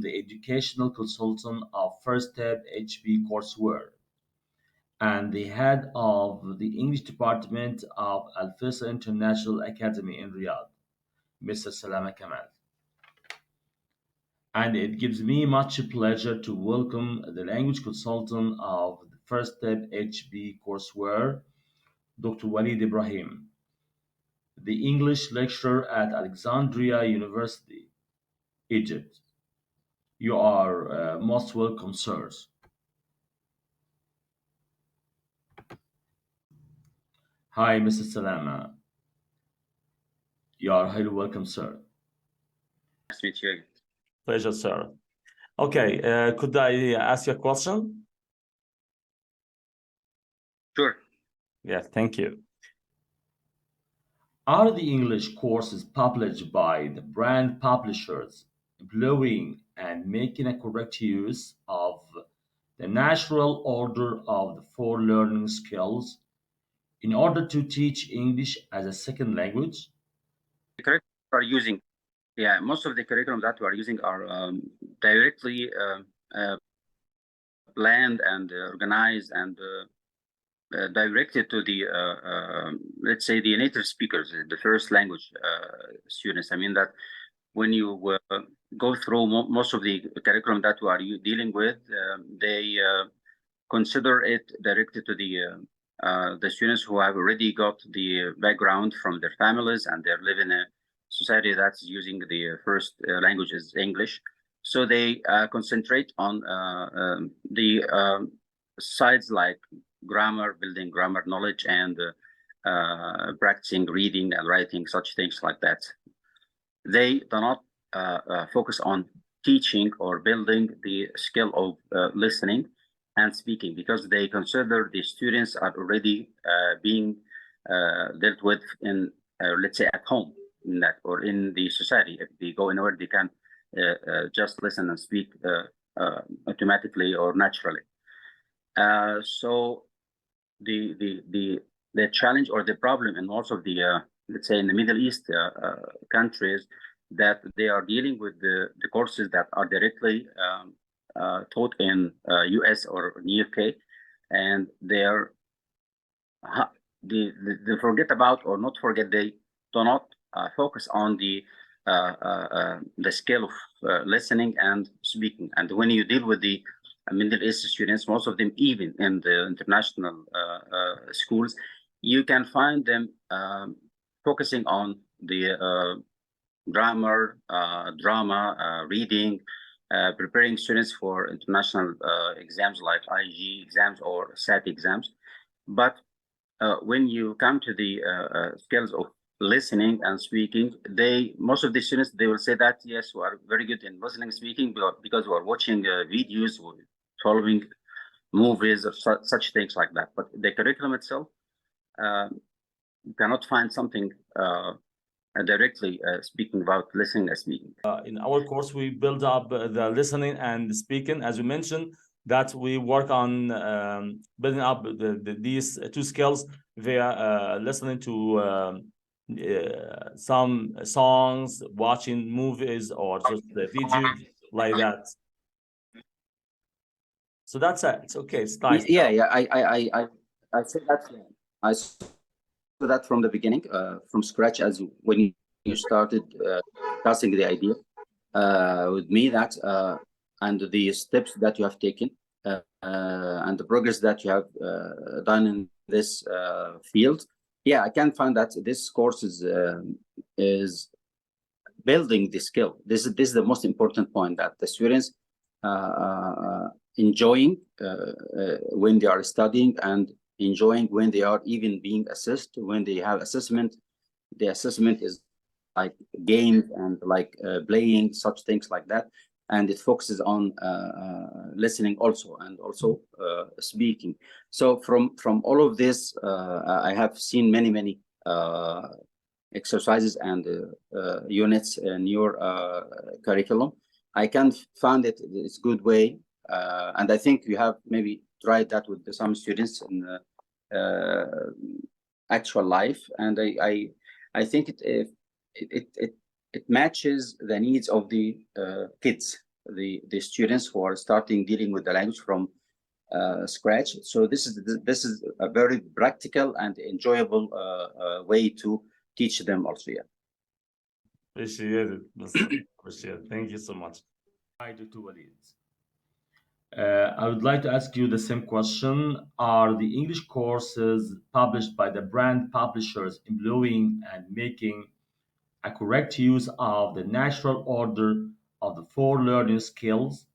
the educational consultant of First Step HB courseware and the head of the English department of الفيصل International Academy in Riyadh, Mr. Slamah Kamal. And it gives me much pleasure to welcome the language consultant of the First Step HB courseware, Dr. Walid Ibrahim, the English lecturer at Alexandria University, Egypt. You are most welcome, sirs. Hi, Mr. Salama. You are highly welcome, sir. Nice to meet you. Pleasure, sir. Okay, could I ask you a question? Sure. Yeah, thank you. Are the English courses published by the brand publishers employing and making a correct use of the natural order of the four learning skills in order to teach English as a second language? The curriculum we are using, most of the curriculum that we are using are directly planned and organized and directed to the, let's say, the native speakers, the first language students. I mean that when you go through most of the curriculum that we are dealing with, they consider it directed to the students who have already got the background from their families and they live in a society that's using the first language is English. So they concentrate on the sides like grammar, building grammar knowledge, and practicing reading and writing, such things like that. They do not focus on teaching or building the skill of listening and speaking, because they consider the students are already being dealt with in, let's say, at home in that, or in the society. If they go anywhere, they can just listen and speak automatically or naturally. So the challenge or the problem in most of the let's say in the Middle East countries, that they are dealing with the courses that are directly taught in US or UK, and they forget about, or not forget, they do not focus on the skill of listening and speaking. And when you deal with the Middle East students, most of them, even in the international schools, you can find them focusing on the grammar, drama, reading, preparing students for international exams like IG exams or SAT exams. But when you come to the skills of listening and speaking, most of the students, they will say that, yes, we are very good in listening and speaking because we are watching videos, or following movies, or such things like that. But the curriculum itself, you cannot find something directly speaking about listening and speaking. In our course, we build up the listening and speaking, as you mentioned, that we work on building up these two skills via listening to some songs, watching movies, or just the video like that. So that's it. It's okay. It's nice. Yeah. I said that. I saw that from the beginning, from scratch, as when you started discussing the idea with me, that and the steps that you have taken and the progress that you have done in this field. Yeah, I can find that this course is building the skill. This is the most important point, that the students enjoying when they are studying, and enjoying when they are even being assessed. When they have assessment, the assessment is like games and like playing, such things like that, and it focuses on listening also, and also speaking. So from all of this, I have seen many exercises and units in your curriculum. I can find it, it's good way, and I think you have maybe tried that with some students in actual life, and I think it matches the needs of the kids. the students who are starting dealing with the language from scratch. So this is a very practical and enjoyable way to teach them also. Yeah. Appreciate it. Appreciate it. Thank you so much. Hi, Dr. Walid. I would like to ask you the same question. Are the English courses published by the brand publishers employing and making a correct use of the natural order of the 4 learning skills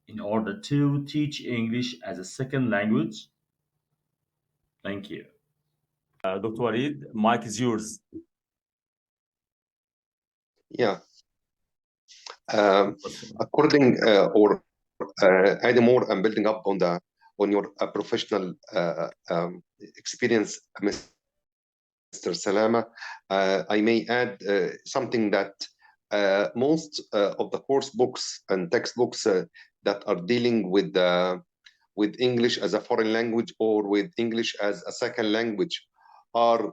in order to teach English as a second language? Thank you. Dr. Walid, mic is yours. Yeah. According or adding more and building up on your professional experience, Mr. Salama, I may add something that most of the course books and textbooks that are dealing with English as a foreign language or with English as a second language are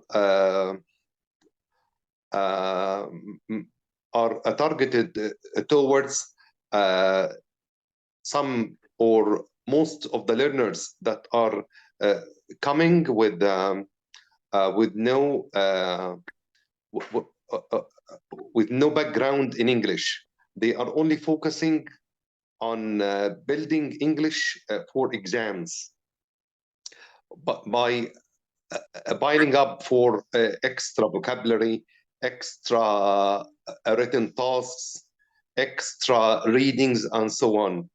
targeted towards some or most of the learners that are coming with no background in English. They are only focusing on building English for exams, but by piling up for extra vocabulary, extra written tasks, extra readings, and so on.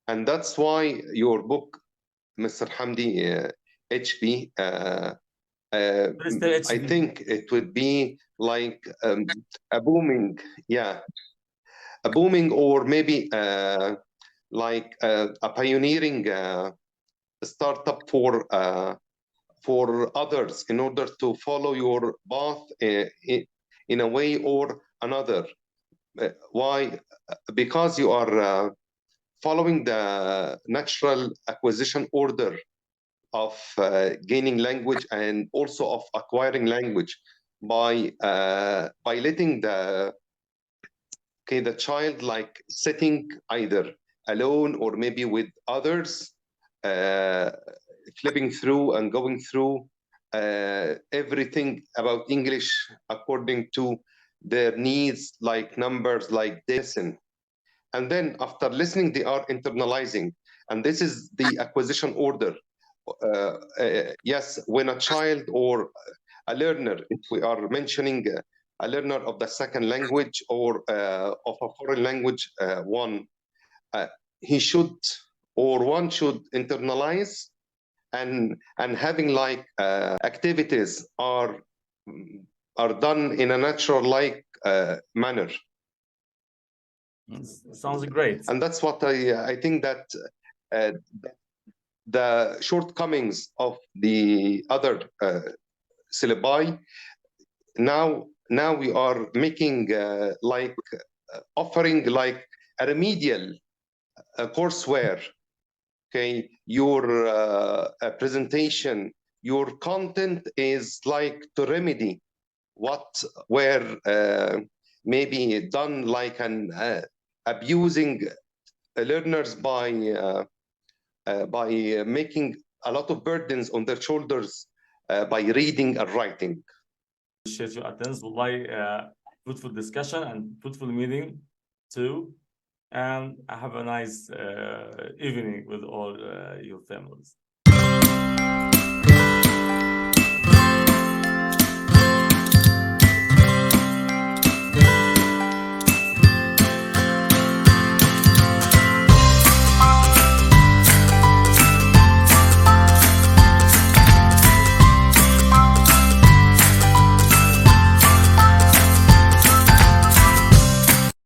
And that's why your book, Mr. Hamdi, HB, I think it would be like a booming or maybe like a pioneering startup for others in order to follow your path in a way or another. Why? Because you are following the natural acquisition order of gaining language and also of acquiring language by letting the child like sitting either alone or maybe with others, flipping through and going through everything about English according to their needs, like numbers, like listen. And then after listening, they are internalizing. And this is the acquisition order. Yes, when a child or a learner, if we are mentioning a learner of the second language or of a foreign language, he should or one should internalize and having like activities are done in a natural like manner. Sounds great. And that's what I think that the shortcomings of the other syllabi, now we are making like offering like a remedial courseware. Okay, your presentation, your content is like to remedy what were maybe done like an abusing learners by making a lot of burdens on their shoulders by reading and writing. Appreciate your attendance. Fruitful discussion and fruitful meeting too. And have a nice evening with all your families.